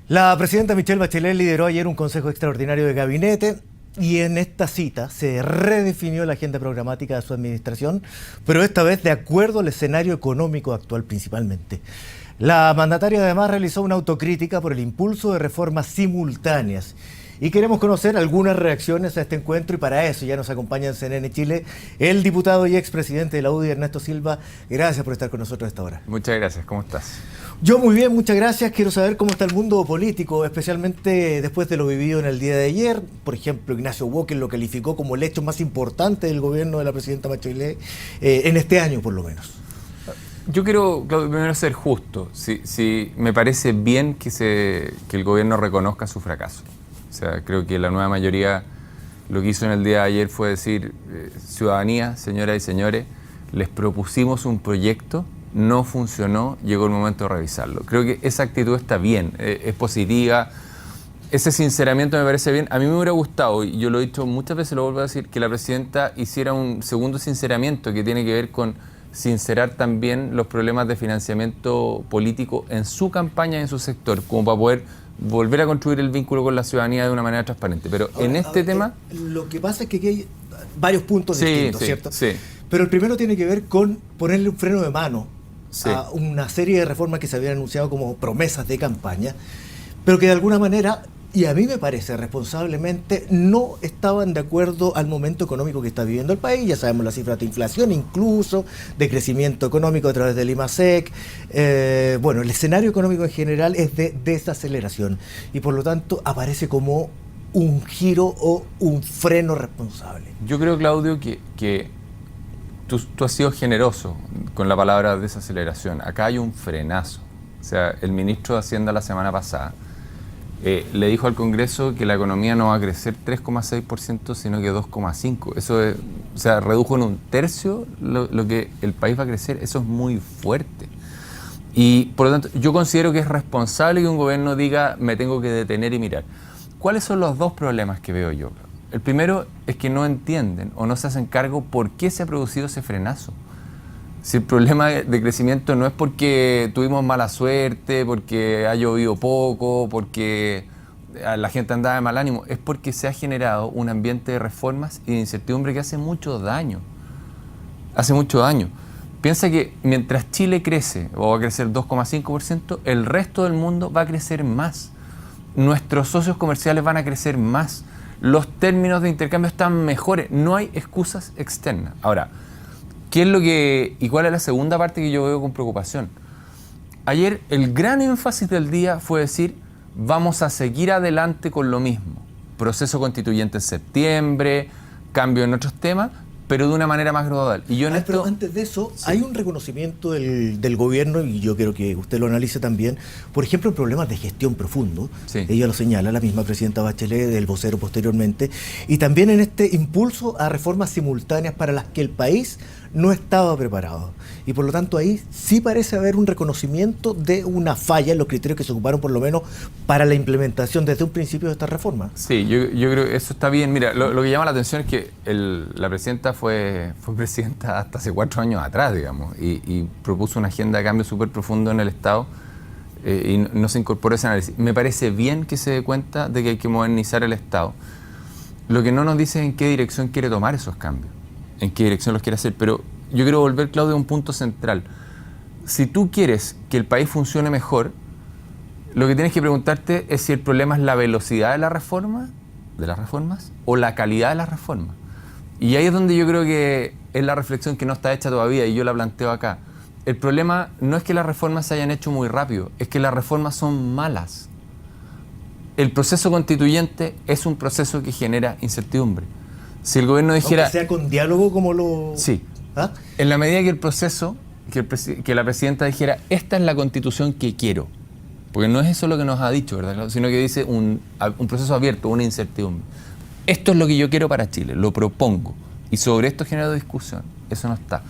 La presidenta Michelle Bachelet lideró ayer un consejo extraordinario de gabinete y en esta cita se redefinió la agenda programática de su administración, pero esta vez de acuerdo al escenario económico actual principalmente. La mandataria además realizó una autocrítica por el impulso de reformas simultáneas. Y queremos conocer algunas reacciones a este encuentro y para eso ya nos acompaña en CNN Chile el diputado y expresidente de la UDI, Ernesto Silva. Gracias por estar con nosotros a esta hora. Muchas gracias, ¿cómo estás? Yo muy bien, muchas gracias. Quiero saber cómo está el mundo político, especialmente después de lo vivido en el día de ayer. Por ejemplo, Ignacio Walker lo calificó como el hecho más importante del gobierno de la presidenta Bachelet en este año, por lo menos. Yo quiero, Claudio, primero ser justo. Sí, me parece bien que el gobierno reconozca su fracaso. O sea, creo que la nueva mayoría lo que hizo en el día de ayer fue decir, ciudadanía, señoras y señores, les propusimos un proyecto, no funcionó, llegó el momento de revisarlo. Creo que esa actitud está bien, es positiva, ese sinceramiento me parece bien. A mí me hubiera gustado, y yo lo he dicho muchas veces, lo vuelvo a decir, que la presidenta hiciera un segundo sinceramiento que tiene que ver con sincerar también los problemas de financiamiento político en su campaña y en su sector, como para poder volver a construir el vínculo con la ciudadanía de una manera transparente. Pero ahora, en este tema... Lo que pasa es que aquí hay varios puntos distintos, ¿cierto? Sí. Pero el primero tiene que ver con ponerle un freno de mano a una serie de reformas que se habían anunciado como promesas de campaña, pero que de alguna manera, y a mí me parece responsablemente, no estaban de acuerdo al momento económico que está viviendo el país. Ya sabemos las cifras de inflación, incluso de crecimiento económico a través del IMASEC. Bueno, el escenario económico en general es de desaceleración y por lo tanto aparece como un giro o un freno responsable. Yo creo, Claudio, que tú has sido generoso con la palabra desaceleración. Acá hay un frenazo. O sea, el ministro de Hacienda la semana pasada le dijo al Congreso que la economía no va a crecer 3,6%, sino que 2,5%. Eso es, o sea, redujo en un tercio lo que el país va a crecer. Eso es muy fuerte. Y por lo tanto, yo considero que es responsable que un gobierno diga, me tengo que detener y mirar. ¿Cuáles son los dos problemas que veo yo? El primero es que no entienden o no se hacen cargo por qué se ha producido ese frenazo. Si el problema de crecimiento no es porque tuvimos mala suerte, porque ha llovido poco, porque la gente andaba de mal ánimo, es porque se ha generado un ambiente de reformas y de incertidumbre que hace mucho daño. Hace mucho daño. Piensa que mientras Chile crece, o va a crecer 2,5%, el resto del mundo va a crecer más. Nuestros socios comerciales van a crecer más. Los términos de intercambio están mejores. No hay excusas externas. Ahora, ¿qué es lo que, y cuál es la segunda parte que yo veo con preocupación? Ayer el gran énfasis del día fue decir, vamos a seguir adelante con lo mismo. Proceso constituyente en septiembre, cambio en otros temas, pero de una manera más gradual. Y yo pero antes de eso, hay un reconocimiento del gobierno, y yo quiero que usted lo analice también, por ejemplo, en problemas de gestión profundo. Ella lo señala, la misma presidenta Bachelet, el vocero posteriormente, y también en este impulso a reformas simultáneas para las que el país no estaba preparado. Y por lo tanto ahí sí parece haber un reconocimiento de una falla en los criterios que se ocuparon por lo menos para la implementación desde un principio de esta reforma. Sí, yo creo que eso está bien. Mira, lo que llama la atención es que la presidenta fue presidenta hasta hace 4 años atrás, digamos, y propuso una agenda de cambio súper profundo en el Estado y no se incorporó ese análisis. Me parece bien que se dé cuenta de que hay que modernizar el Estado. Lo que no nos dice es en qué dirección quiere tomar esos cambios, en qué dirección los quiere hacer, pero yo quiero volver, Claudio, a un punto central. Si tú quieres que el país funcione mejor, lo que tienes que preguntarte es si el problema es la velocidad de las reformas o la calidad de las reformas. Y ahí es donde yo creo que es la reflexión que no está hecha todavía y yo la planteo acá. El problema no es que las reformas se hayan hecho muy rápido, es que las reformas son malas. El proceso constituyente es un proceso que genera incertidumbre. Si el gobierno dijera... Aunque sea con diálogo como lo... Sí. ¿Ah? En la medida que el proceso, que la presidenta dijera, esta es la constitución que quiero, porque no es eso lo que nos ha dicho, ¿verdad? Sino que dice un proceso abierto, una incertidumbre. Esto es lo que yo quiero para Chile, lo propongo, y sobre esto genera discusión. Eso no está.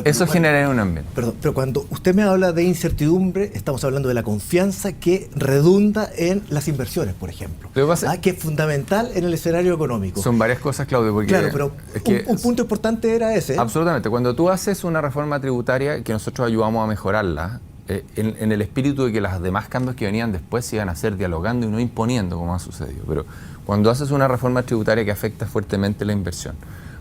Eso genera un ambiente. Perdón, pero cuando usted me habla de incertidumbre, estamos hablando de la confianza que redunda en las inversiones, por ejemplo. Que es fundamental en el escenario económico. Son varias cosas, Claudio, porque... Claro, pero un punto importante era ese. Absolutamente. Cuando tú haces una reforma tributaria, que nosotros ayudamos a mejorarla, en el espíritu de que los demás cambios que venían después se iban a hacer dialogando y no imponiendo, como ha sucedido. Pero cuando haces una reforma tributaria que afecta fuertemente la inversión,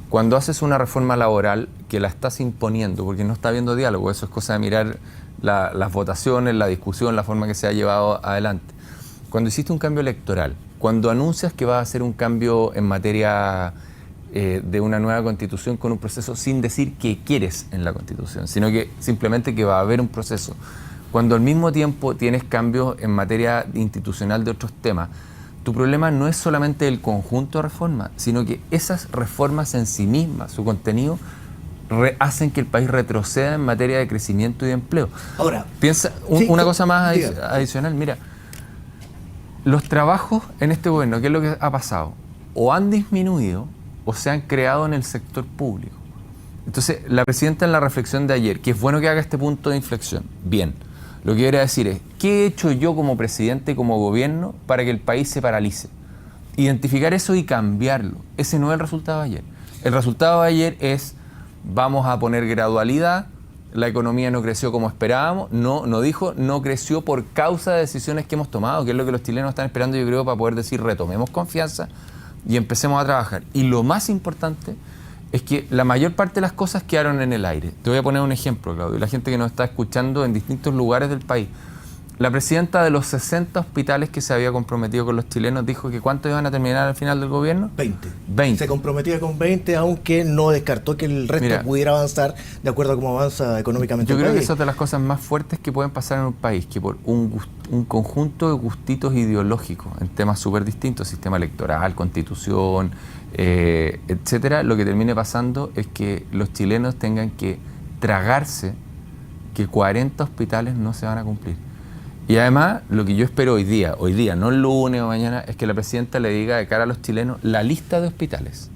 cuando haces una reforma laboral que la estás imponiendo, porque no está habiendo diálogo, eso es cosa de mirar las votaciones, la discusión, la forma que se ha llevado adelante. Cuando hiciste un cambio electoral, cuando anuncias que va a hacer un cambio en materia de una nueva constitución con un proceso sin decir qué quieres en la constitución, sino que simplemente que va a haber un proceso. Cuando al mismo tiempo tienes cambios en materia institucional de otros temas, tu problema no es solamente el conjunto de reformas, sino que esas reformas en sí mismas, su contenido, hacen que el país retroceda en materia de crecimiento y de empleo. Ahora, piensa una cosa más adicional. Mira, los trabajos en este gobierno, ¿qué es lo que ha pasado? O han disminuido o se han creado en el sector público. Entonces, la presidenta en la reflexión de ayer, que es bueno que haga este punto de inflexión, bien, lo que quiere decir es, ¿qué he hecho yo como presidente y como gobierno para que el país se paralice? Identificar eso y cambiarlo. Ese no es el resultado de ayer. El resultado de ayer es, vamos a poner gradualidad, la economía no creció como esperábamos, no creció por causa de decisiones que hemos tomado, que es lo que los chilenos están esperando, yo creo, para poder decir, retomemos confianza y empecemos a trabajar. Y lo más importante es que la mayor parte de las cosas quedaron en el aire. Te voy a poner un ejemplo, Claudio, la gente que nos está escuchando en distintos lugares del país. La presidenta de los 60 hospitales que se había comprometido con los chilenos dijo que ¿cuántos iban a terminar al final del gobierno? 20. Se comprometía con 20, aunque no descartó que el resto pudiera avanzar de acuerdo a cómo avanza económicamente el país. Yo creo que esa es de las cosas más fuertes que pueden pasar en un país, que por un conjunto de gustitos ideológicos en temas súper distintos, sistema electoral, constitución, etcétera, lo que termine pasando es que los chilenos tengan que tragarse que 40 hospitales no se van a cumplir. Y además, lo que yo espero hoy día, no el lunes o mañana, es que la presidenta le diga de cara a los chilenos la lista de hospitales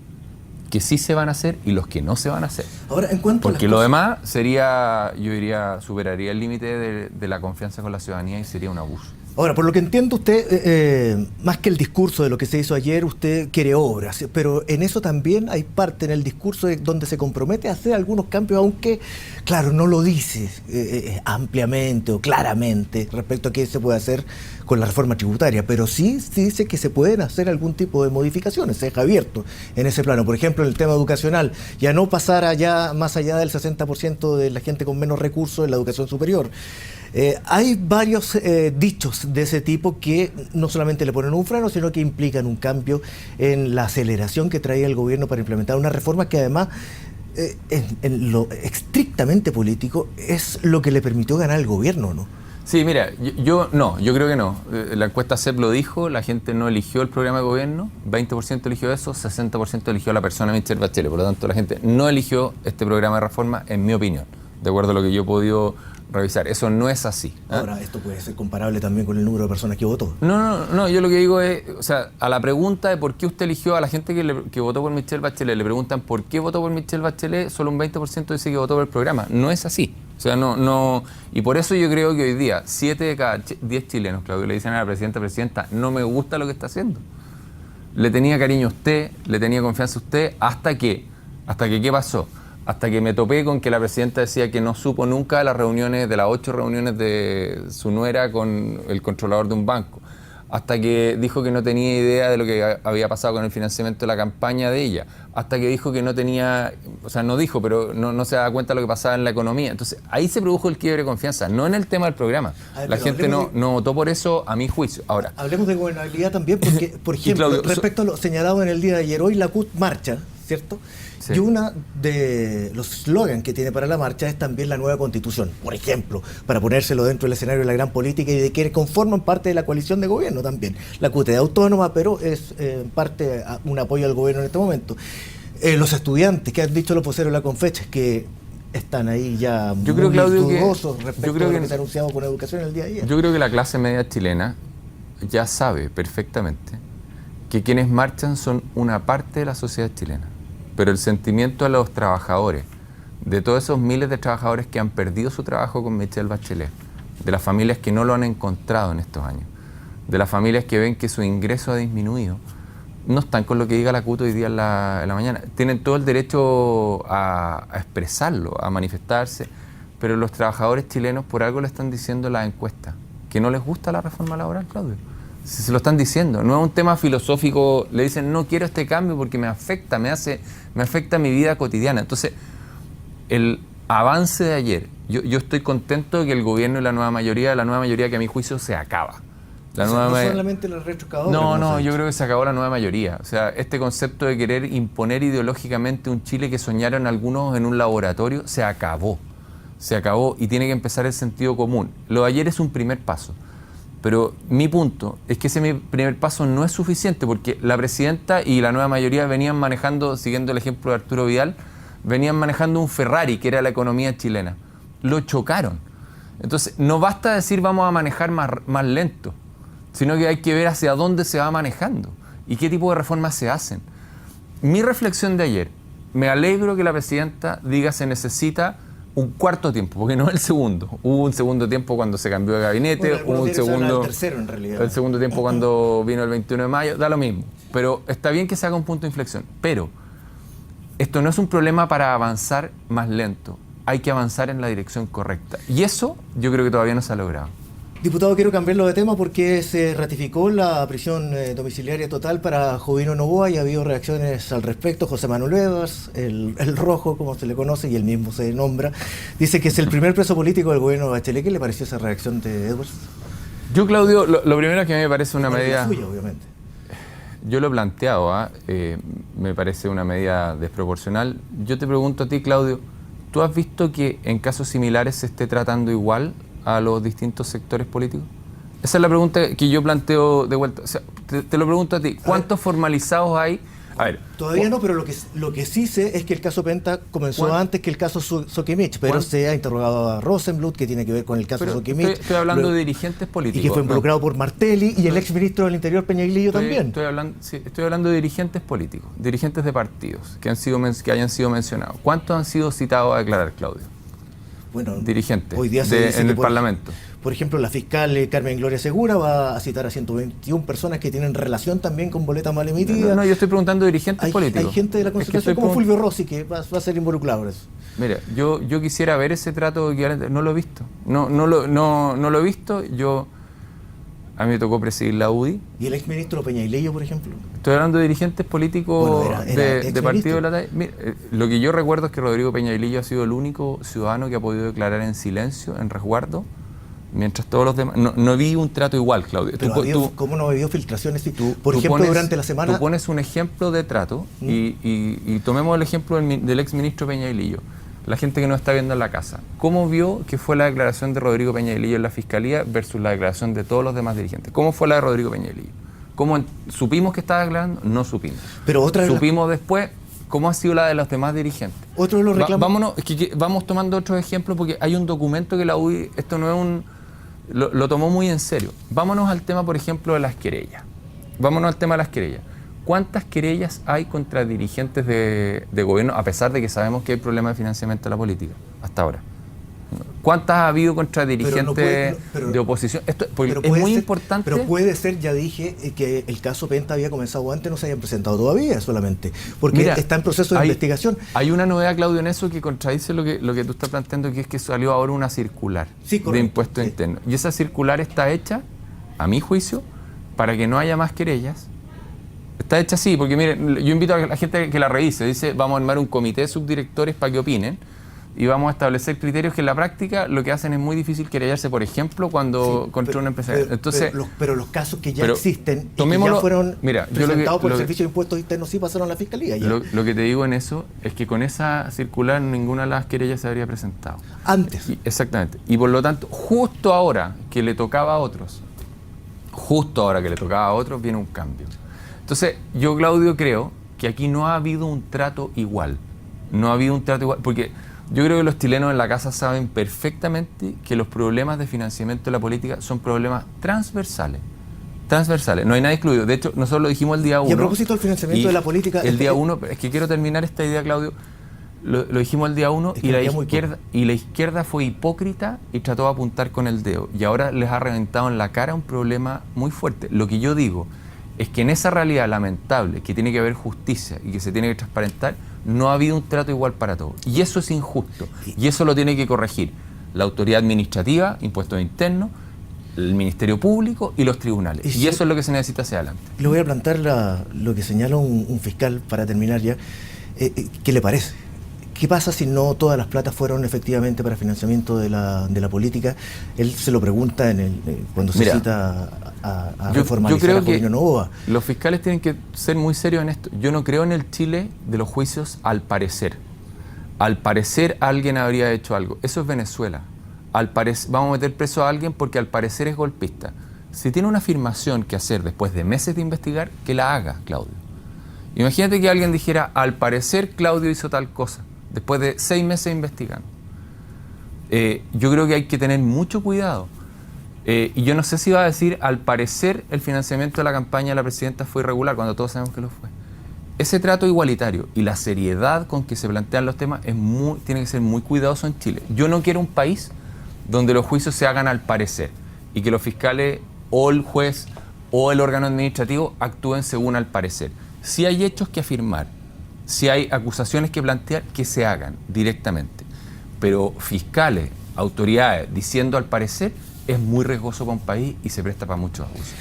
que sí se van a hacer y los que no se van a hacer. Ahora, en cuanto porque lo demás sería, yo diría, superaría el límite de la confianza con la ciudadanía y sería un abuso. Ahora, por lo que entiendo usted, más que el discurso de lo que se hizo ayer, usted quiere obras, pero en eso también hay parte en el discurso donde se compromete a hacer algunos cambios, aunque, claro, no lo dice ampliamente o claramente respecto a qué se puede hacer con la reforma tributaria, pero sí dice que se pueden hacer algún tipo de modificaciones, se deja abierto en ese plano. Por ejemplo, en el tema educacional, ya no pasar más allá del 60% de la gente con menos recursos en la educación superior. Hay varios dichos de ese tipo que no solamente le ponen un freno, sino que implican un cambio en la aceleración que traía el gobierno para implementar una reforma que además, en lo estrictamente político, es lo que le permitió ganar el gobierno, ¿no? Sí, mira, yo creo que no. La encuesta CEP lo dijo, la gente no eligió el programa de gobierno, 20% eligió eso, 60% eligió a la persona Michelle Bachelet. Por lo tanto, la gente no eligió este programa de reforma, en mi opinión, de acuerdo a lo que yo he podido revisar. Eso no es así. Ahora, esto puede ser comparable también con el número de personas que votó. No, yo lo que digo es, o sea, a la pregunta de por qué usted eligió, a la gente que votó por Michelle Bachelet, le preguntan por qué votó por Michelle Bachelet, solo un 20% dice que votó por el programa. No es así. O sea, no, y por eso yo creo que hoy día 7 de cada 10 chilenos, Claudio, le dicen a la presidenta, no me gusta lo que está haciendo. Le tenía cariño a usted, le tenía confianza a usted, hasta que ¿qué pasó? Hasta que me topé con que la presidenta decía que no supo nunca de las reuniones, de las 8 reuniones de su nuera con el controlador de un banco. Hasta que dijo que no tenía idea de lo que había pasado con el financiamiento de la campaña de ella. Hasta que dijo que no tenía, o sea, no dijo, pero no se daba cuenta de lo que pasaba en la economía. Entonces, ahí se produjo el quiebre de confianza, no en el tema del programa. La gente no votó por eso, a mi juicio. Ahora, hablemos de gobernabilidad también, porque, por ejemplo, Claudio, respecto a lo señalado en el día de ayer, hoy la CUT marcha, ¿cierto? Sí. Y uno de los slogans que tiene para la marcha es también la nueva constitución, por ejemplo, para ponérselo dentro del escenario de la gran política y de quienes conforman parte de la coalición de gobierno también. La CUT es autónoma, pero es en parte un apoyo al gobierno en este momento. Los estudiantes, que han dicho los voceros de la Confecha, que están ahí ya yo creo, Claudio, dudosos respecto a lo que se ha anunciado con educación el día de ayer. Yo creo que la clase media chilena ya sabe perfectamente que quienes marchan son una parte de la sociedad chilena. Pero el sentimiento de los trabajadores, de todos esos miles de trabajadores que han perdido su trabajo con Michelle Bachelet, de las familias que no lo han encontrado en estos años, de las familias que ven que su ingreso ha disminuido, no están con lo que diga la CUT hoy día en la mañana. Tienen todo el derecho a expresarlo, a manifestarse, pero los trabajadores chilenos por algo le están diciendo las encuestas que no les gusta la reforma laboral, Claudio. Si se lo están diciendo, no es un tema filosófico, le dicen no quiero este cambio porque me afecta, me afecta mi vida cotidiana. Entonces, el avance de ayer, yo estoy contento de que el gobierno y la nueva mayoría que a mi juicio se acaba. No solamente los retrocavadores. No, yo creo que se acabó la nueva mayoría. O sea, este concepto de querer imponer ideológicamente un Chile que soñaron algunos en un laboratorio, se acabó. Se acabó y tiene que empezar el sentido común. Lo de ayer es un primer paso. Pero mi punto es que ese primer paso no es suficiente porque la presidenta y la nueva mayoría venían manejando, siguiendo el ejemplo de Arturo Vidal, venían manejando un Ferrari, que era la economía chilena. Lo chocaron. Entonces, no basta decir vamos a manejar más lento, sino que hay que ver hacia dónde se va manejando y qué tipo de reformas se hacen. Mi reflexión de ayer, me alegro que la presidenta diga se necesita un cuarto tiempo, porque no el segundo. Hubo un segundo tiempo cuando se cambió de gabinete, hubo un segundo, el tercero en realidad. El segundo tiempo cuando vino el 21 de mayo, da lo mismo. Pero está bien que se haga un punto de inflexión. Pero esto no es un problema para avanzar más lento. Hay que avanzar en la dirección correcta. Y eso yo creo que todavía no se ha logrado. Diputado, quiero cambiarlo de tema porque se ratificó la prisión domiciliaria total para Jovino Novoa y ha habido reacciones al respecto. José Manuel Edwards, el Rojo, como se le conoce, y él mismo se nombra, dice que es el primer preso político del gobierno de Bachelet. ¿Qué le pareció esa reacción de Edwards? Yo, Claudio, lo primero es que a mí me parece una medida... suya, obviamente. Yo lo he planteado, me parece una medida desproporcional. Yo te pregunto a ti, Claudio, ¿tú has visto que en casos similares se esté tratando igual a los distintos sectores políticos? Esa es la pregunta que yo planteo de vuelta. O sea, te lo pregunto a ti, ¿cuántos formalizados hay? A ver, todavía no, pero lo que sí sé es que el caso Penta comenzó antes que el caso Soquimich, pero se ha interrogado a Rosenbluth, que tiene que ver con el caso Soquimich. Estoy hablando de dirigentes políticos. Y que fue involucrado por Martelli y el exministro del Interior Peñaglillo también. Estoy hablando de dirigentes políticos, dirigentes de partidos que hayan sido mencionados. ¿Cuántos han sido citados a declarar, Claudio? Bueno, dirigentes hoy día se dice en que el Parlamento. Por ejemplo, la fiscal Carmen Gloria Segura va a citar a 121 personas que tienen relación también con boletas mal emitidas. No, yo estoy preguntando de dirigentes políticos. Hay gente de la Concertación como Fulvio Rossi que va a ser involucrado en eso. Mira, yo quisiera ver ese trato equivalente. No lo he visto. No lo he visto. A mí me tocó presidir la UDI. ¿Y el exministro Peñaglillo, por ejemplo? Estoy hablando de dirigentes políticos de partido de la talla. Mira, lo que yo recuerdo es que Rodrigo Peñaglillo ha sido el único ciudadano que ha podido declarar en silencio, en resguardo, mientras todos los demás... No vi un trato igual, Claudio. Pero ¿cómo no ha habido filtraciones? Por ejemplo, durante la semana... Tú pones un ejemplo de trato y tomemos el ejemplo del exministro Peñaglillo. La gente que nos está viendo en la casa, ¿cómo vio que fue la declaración de Rodrigo Peñaglillo en la Fiscalía versus la declaración de todos los demás dirigentes? ¿Cómo fue la de Rodrigo Peñaglillo? ¿Cómo supimos que estaba declarando? No supimos. Pero supimos después cómo ha sido la de los demás dirigentes. Otro de los reclamos... Vámonos, vamos tomando otros ejemplos porque hay un documento que la UDI, esto no es un... Lo tomó muy en serio. Vámonos al tema, por ejemplo, de las querellas. ¿Cuántas querellas hay contra dirigentes de gobierno, a pesar de que sabemos que hay problemas de financiamiento de la política, hasta ahora? ¿Cuántas ha habido contra dirigentes de oposición? Es muy importante. Pero puede ser, ya dije, que el caso Penta había comenzado antes, no se hayan presentado todavía solamente, porque está en proceso de investigación. Hay una novedad, Claudio, en eso que contradice lo que tú estás planteando, que es que salió ahora una circular de impuestos internos. Y esa circular está hecha, a mi juicio, para que no haya más querellas. Está hecha así, porque miren, yo invito a la gente que la revise. Dice, vamos a armar un comité de subdirectores para que opinen y vamos a establecer criterios que en la práctica lo que hacen es muy difícil querellarse, por ejemplo, contra una empresa. Entonces, pero los casos que ya existen y que ya fueron presentados por el Servicio de Impuestos Internos sí pasaron a la Fiscalía. Lo que te digo en eso es que con esa circular ninguna de las querellas se habría presentado. Antes. Exactamente. Y por lo tanto, justo ahora que le tocaba a otros, viene un cambio. Entonces, yo, Claudio, creo que aquí no ha habido un trato igual. Porque yo creo que los chilenos en la casa saben perfectamente que los problemas de financiamiento de la política son problemas transversales. No hay nada excluido. De hecho, nosotros lo dijimos el día 1. Y a propósito del financiamiento de la política... El día 1, es que quiero terminar esta idea, Claudio. Lo dijimos el día 1 y la izquierda fue hipócrita y trató de apuntar con el dedo. Y ahora les ha reventado en la cara un problema muy fuerte. Lo que yo digo es que en esa realidad lamentable, que tiene que haber justicia y que se tiene que transparentar, no ha habido un trato igual para todos. Y eso es injusto. Y eso lo tiene que corregir. la autoridad administrativa, impuestos internos, el Ministerio Público y los tribunales. Y eso es lo que se necesita hacia adelante. Le voy a plantear lo que señala un fiscal para terminar ya. ¿Qué le parece? ¿Qué pasa si no todas las platas fueron efectivamente para financiamiento de la política? Él se lo pregunta cuando se cita a reformalizar a Joaquín Novoa. Los fiscales tienen que ser muy serios en esto. Yo no creo en el Chile de los juicios al parecer. Al parecer alguien habría hecho algo. Eso es Venezuela. Vamos a meter preso a alguien porque al parecer es golpista. Si tiene una afirmación que hacer después de meses de investigar, que la haga, Claudio. Imagínate que alguien dijera, al parecer Claudio hizo tal cosa, después de 6 meses investigando. Yo creo que hay que tener mucho cuidado. Y yo no sé si va a decir, al parecer el financiamiento de la campaña de la presidenta fue irregular, cuando todos sabemos que lo fue. Ese trato igualitario y la seriedad con que se plantean los temas tiene que ser muy cuidadoso en Chile. Yo no quiero un país donde los juicios se hagan al parecer y que los fiscales o el juez o el órgano administrativo actúen según al parecer. Si hay hechos que afirmar, si hay acusaciones que plantear, que se hagan directamente. Pero fiscales, autoridades, diciendo al parecer, es muy riesgoso para un país y se presta para muchos abusos.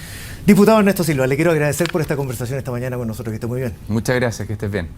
Diputado Ernesto Silva, le quiero agradecer por esta conversación esta mañana con nosotros, que esté muy bien. Muchas gracias, que estés bien.